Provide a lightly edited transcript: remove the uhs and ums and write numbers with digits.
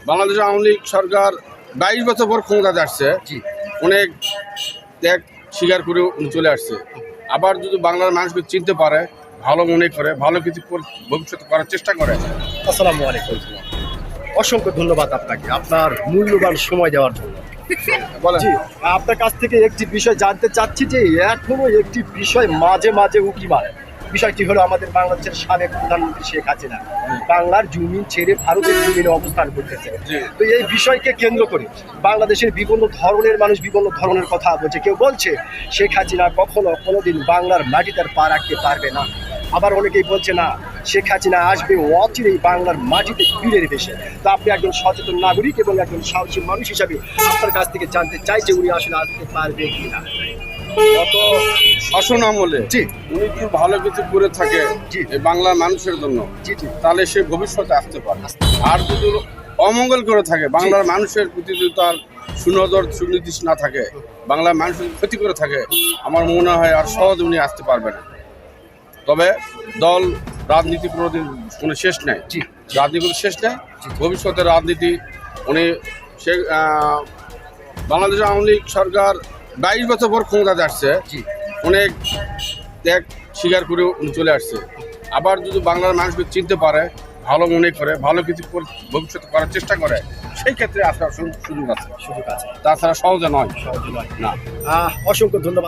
বাংলাদেশ আওয়ামী লীগ সরকার 22 বছর পর ক্ষমতাতে আসছে, অনেক ত্যাগ স্বীকার করে উনি চলে আসছে। আবার যদি বাংলার মানুষকে চিনতে পারে, ভালো মনে করে, ভালো কিছু ভবিষ্যতে করার চেষ্টা করে। আসসালামু আলাইকুম। অসংখ্য ধন্যবাদ আপনাকে আপনার মূল্যবান সময় দেওয়ার জন্য। বলেন। জি, আপনার কাছ থেকে একটি বিষয় জানতে চাচ্ছি যে এখনো একটি বিষয় মাঝে মাঝে উকি মারে। বিষয়টি হলো আমাদের বাংলাদেশের সাবেক প্রধানমন্ত্রী শেখ হাসিনা বাংলার জমিন ছেড়ে ভারতের জমিনে অবস্থান করতেছে। তো এই বিষয়কে কেন্দ্র করে বাংলাদেশের বিভিন্ন ধরনের মানুষ বিভিন্ন ধরনের কথা বলছে। কেউ বলছে শেখ হাসিনা কখনো কোনোদিন বাংলার মাটিতে আর পা রাখতে পারবে না, আবার অনেকেই বলছে না শেখ হাসিনা আসবে অচিরেই বাংলার মাটিতে ফিরে বেশে। তো আপনি একজন সচেতন নাগরিক এবং একজন সাহসী মানুষ হিসাবে আপনার কাছ থেকে জানতে চাই যে উনি আসলে আসতে পারবে কিনা। গত শাসন আমলে জি উনি যদি ভালো কিছু করে থাকে জি। এই বাংলার মানুষের জন্য, জি জি তাহলে সে ভবিষ্যতে আসতে পারে। আর যদি অমঙ্গল করে থাকে, বাংলার মানুষের প্রতি যদি তার সুনজর সুনির্দিষ্ট না থাকে, বাংলার মানুষের ক্ষতি করে থাকে, আমার মনে হয় আর সহজে উনি আসতে পারবে না। তবে দল রাজনীতি কোনোদিন কোনো শেষ নেই, জি রাজনীতি কোনো শেষ নেই। ভবিষ্যতে রাজনীতি উনি সে বাংলাদেশ আওয়ামী লীগ সরকার 22 বছর পর ক্ষমতাতে আসছে, জি অনেক ত্যাগ স্বীকার করে উনি চলে আসছে। আবার যদি বাংলার মানুষকে চিনতে পারে, ভালো মনে করে, ভালো কিছু ভবিষ্যতে করার চেষ্টা করে, সেই ক্ষেত্রে আসার সুযোগ আছে। সুযোগ আছে, তাছাড়া সহজে নয়। সহজ নয়। না। অসংখ্য ধন্যবাদ।